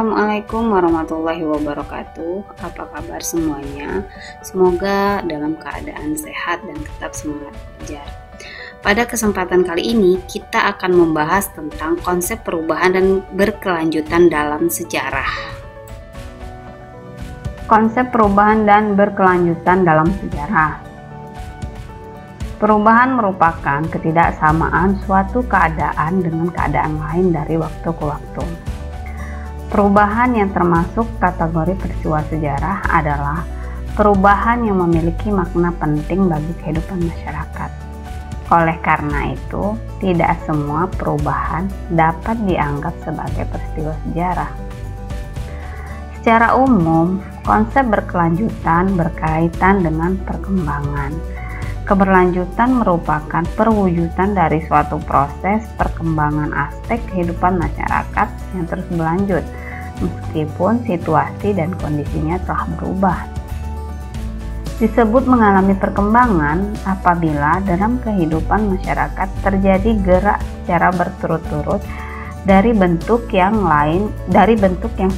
Assalamualaikum warahmatullahi wabarakatuh. Apa kabar semuanya? Semoga dalam keadaan sehat dan tetap semangat belajar. Pada kesempatan kali ini kita akan membahas tentang konsep perubahan dan berkelanjutan dalam sejarah. Konsep perubahan dan berkelanjutan dalam sejarah. Perubahan merupakan ketidaksamaan suatu keadaan dengan keadaan lain dari waktu ke waktu. Perubahan yang termasuk kategori peristiwa sejarah adalah perubahan yang memiliki makna penting bagi kehidupan masyarakat. Oleh karena itu, tidak semua perubahan dapat dianggap sebagai peristiwa sejarah. Secara umum, konsep berkelanjutan berkaitan dengan perkembangan. Keberlanjutan merupakan perwujudan dari suatu proses perkembangan aspek kehidupan masyarakat yang terus berlanjut, meskipun situasi dan kondisinya telah berubah. Disebut mengalami perkembangan apabila dalam kehidupan masyarakat terjadi gerak secara berturut-turut dari bentuk yang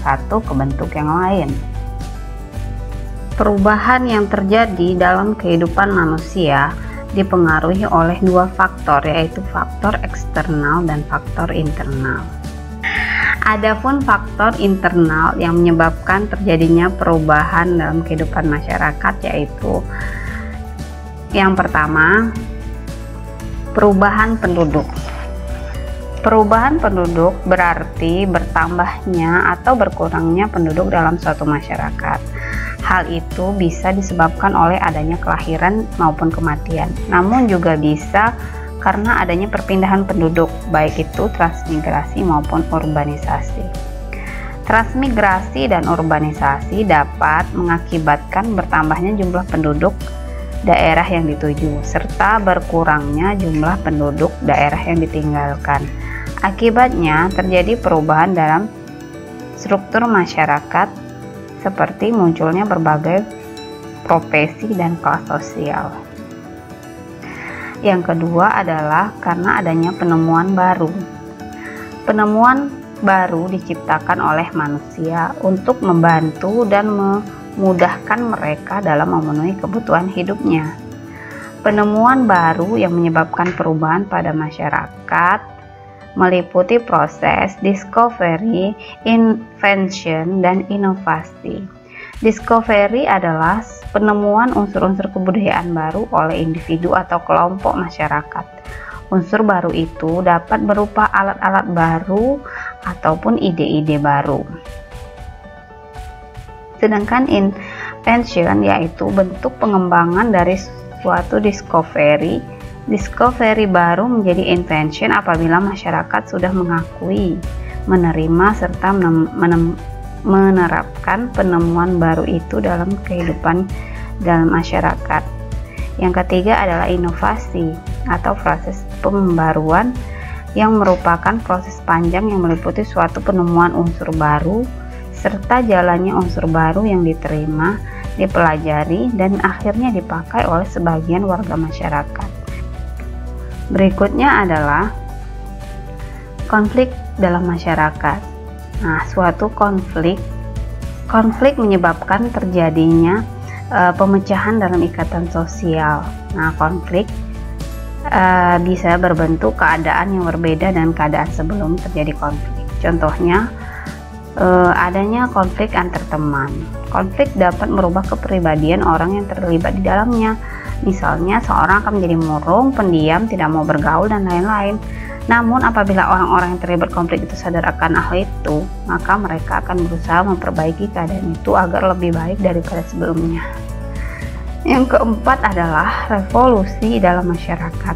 satu ke bentuk yang lain. Perubahan yang terjadi dalam kehidupan manusia dipengaruhi oleh dua faktor, yaitu faktor eksternal dan faktor internal. Adapun faktor internal yang menyebabkan terjadinya perubahan dalam kehidupan masyarakat yaitu yang pertama, perubahan penduduk. Perubahan penduduk berarti bertambahnya atau berkurangnya penduduk dalam suatu masyarakat. Hal itu bisa disebabkan oleh adanya kelahiran maupun kematian, namun juga bisa karena adanya perpindahan penduduk, baik itu transmigrasi maupun urbanisasi. Transmigrasi dan urbanisasi dapat mengakibatkan bertambahnya jumlah penduduk daerah yang dituju, serta berkurangnya jumlah penduduk daerah yang ditinggalkan. Akibatnya terjadi perubahan dalam struktur masyarakat, seperti munculnya berbagai profesi dan kelas sosial. Yang kedua adalah karena adanya penemuan baru. Penemuan baru diciptakan oleh manusia untuk membantu dan memudahkan mereka dalam memenuhi kebutuhan hidupnya. Penemuan baru yang menyebabkan perubahan pada masyarakat meliputi proses discovery, invention, dan inovasi. Discovery adalah penemuan unsur-unsur kebudayaan baru oleh individu atau kelompok masyarakat. Unsur baru itu dapat berupa alat-alat baru ataupun ide-ide baru. Sedangkan invention yaitu bentuk pengembangan dari suatu discovery. Discovery baru menjadi invention apabila masyarakat sudah mengakui, menerima, serta menerapkan penemuan baru itu dalam kehidupan dalam masyarakat. Yang ketiga adalah inovasi atau proses pembaruan yang merupakan proses panjang yang meliputi suatu penemuan unsur baru serta jalannya unsur baru yang diterima, dipelajari, dan akhirnya dipakai oleh sebagian warga masyarakat. Berikutnya adalah konflik dalam masyarakat. Nah, suatu konflik menyebabkan terjadinya pemecahan dalam ikatan sosial. Nah, konflik bisa berbentuk keadaan yang berbeda dan keadaan sebelum terjadi konflik. Contohnya, adanya konflik antar teman. Konflik dapat merubah kepribadian orang yang terlibat di dalamnya. Misalnya, seorang akan menjadi murung, pendiam, tidak mau bergaul, dan lain-lain. Namun, apabila orang-orang yang terlibat konflik itu sadar akan hal itu, maka mereka akan berusaha memperbaiki keadaan itu agar lebih baik daripada sebelumnya. Yang keempat adalah revolusi dalam masyarakat.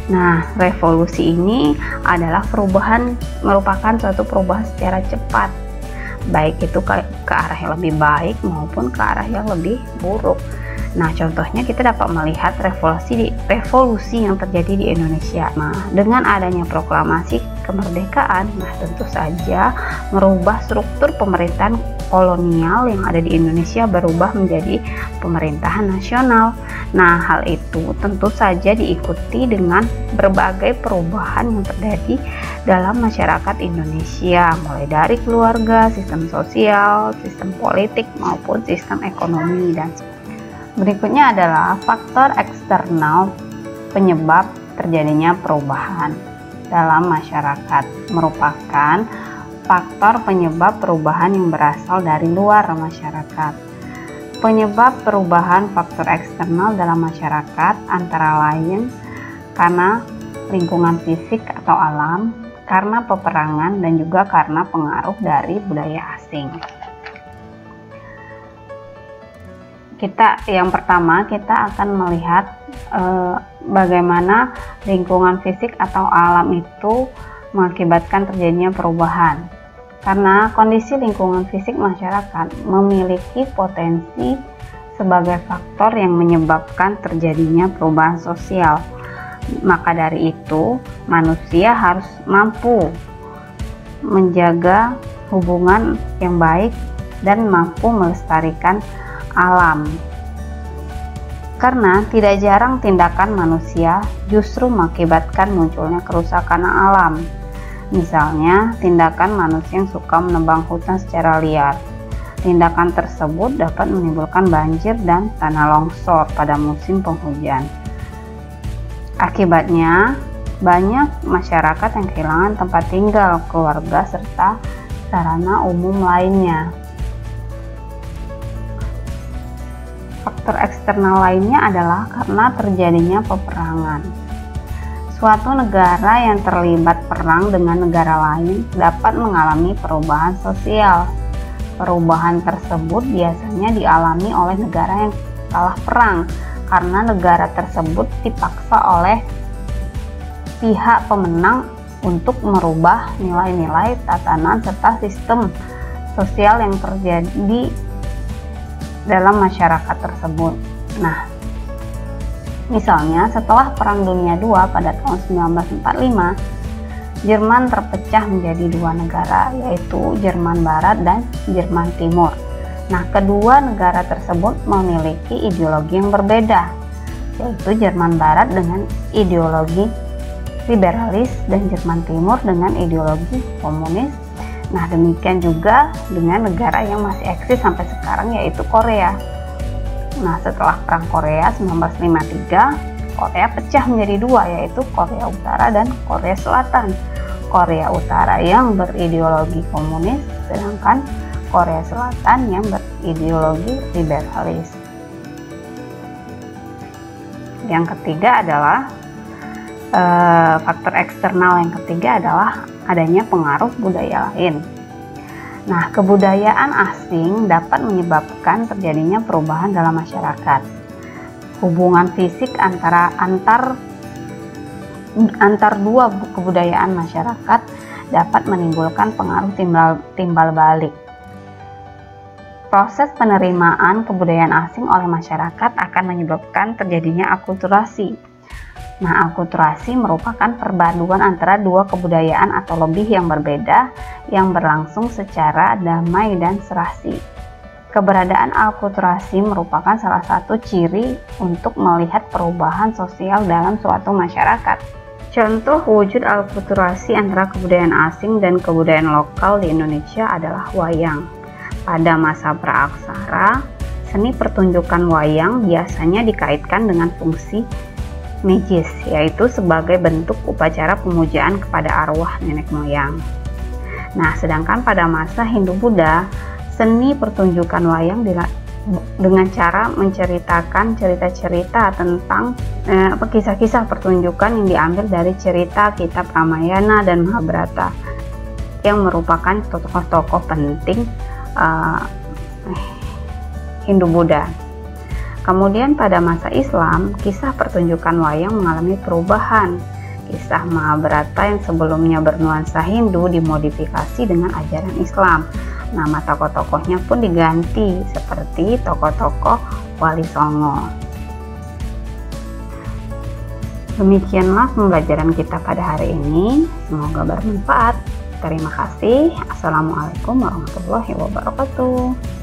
Nah, revolusi ini adalah merupakan suatu perubahan secara cepat, baik itu ke arah yang lebih baik maupun ke arah yang lebih buruk. Nah, contohnya kita dapat melihat revolusi yang terjadi di Indonesia. Nah, dengan adanya proklamasi kemerdekaan, tentu saja merubah struktur pemerintahan kolonial yang ada di Indonesia berubah menjadi pemerintahan nasional. Nah, hal itu tentu saja diikuti dengan berbagai perubahan yang terjadi dalam masyarakat Indonesia, mulai dari keluarga, sistem sosial, sistem politik, maupun sistem ekonomi. Dan berikutnya adalah faktor eksternal penyebab terjadinya perubahan dalam masyarakat, merupakan faktor penyebab perubahan yang berasal dari luar masyarakat. Penyebab perubahan faktor eksternal dalam masyarakat antara lain karena lingkungan fisik atau alam, karena peperangan, dan juga karena pengaruh dari budaya asing. Yang pertama kita akan melihat bagaimana lingkungan fisik atau alam itu mengakibatkan terjadinya perubahan. Karena kondisi lingkungan fisik masyarakat memiliki potensi sebagai faktor yang menyebabkan terjadinya perubahan sosial. Maka dari itu, manusia harus mampu menjaga hubungan yang baik dan mampu melestarikan alam. Karena tidak jarang tindakan manusia justru mengakibatkan munculnya kerusakan alam. Misalnya, tindakan manusia yang suka menebang hutan secara liar. Tindakan tersebut dapat menimbulkan banjir dan tanah longsor pada musim penghujan. Akibatnya, banyak masyarakat yang kehilangan tempat tinggal, keluarga, serta sarana umum lainnya. Faktor eksternal lainnya adalah karena terjadinya peperangan. Suatu negara yang terlibat perang dengan negara lain dapat mengalami perubahan sosial. Perubahan tersebut biasanya dialami oleh negara yang kalah perang karena negara tersebut dipaksa oleh pihak pemenang untuk merubah nilai-nilai tatanan serta sistem sosial yang terjadi dalam masyarakat tersebut. Nah, misalnya setelah Perang Dunia II pada tahun 1945, Jerman terpecah menjadi dua negara, yaitu Jerman Barat dan Jerman Timur. Nah, kedua negara tersebut memiliki ideologi yang berbeda, yaitu Jerman Barat dengan ideologi liberalis dan Jerman Timur dengan ideologi komunis. Nah, demikian juga dengan negara yang masih eksis sampai sekarang, yaitu Korea. Nah, setelah Perang Korea 1953, Korea pecah menjadi dua, yaitu Korea Utara dan Korea Selatan. Korea Utara yang berideologi komunis, sedangkan Korea Selatan yang berideologi liberalis. Yang ketiga adalah faktor eksternal yang ketiga adalah adanya pengaruh budaya lain. Nah, kebudayaan asing dapat menyebabkan terjadinya perubahan dalam masyarakat. Hubungan fisik antar dua kebudayaan masyarakat dapat menimbulkan pengaruh timbal balik. Proses penerimaan kebudayaan asing oleh masyarakat akan menyebabkan terjadinya akulturasi. Nah, akulturasi merupakan perpaduan antara dua kebudayaan atau lebih yang berbeda yang berlangsung secara damai dan serasi. Keberadaan akulturasi merupakan salah satu ciri untuk melihat perubahan sosial dalam suatu masyarakat. Contoh wujud akulturasi antara kebudayaan asing dan kebudayaan lokal di Indonesia adalah wayang. Pada masa praaksara, seni pertunjukan wayang biasanya dikaitkan dengan fungsi magis, yaitu sebagai bentuk upacara pemujaan kepada arwah nenek moyang. Nah, sedangkan pada masa Hindu-Buddha, seni pertunjukan wayang dengan cara menceritakan cerita-cerita tentang kisah-kisah pertunjukan yang diambil dari cerita kitab Ramayana dan Mahabharata yang merupakan tokoh-tokoh penting Hindu-Buddha. Kemudian pada masa Islam, kisah pertunjukan wayang mengalami perubahan. Kisah Mahabharata yang sebelumnya bernuansa Hindu dimodifikasi dengan ajaran Islam. Nama tokoh-tokohnya pun diganti seperti tokoh-tokoh Wali Songo. Demikianlah pembelajaran kita pada hari ini. Semoga bermanfaat. Terima kasih. Assalamualaikum warahmatullahi wabarakatuh.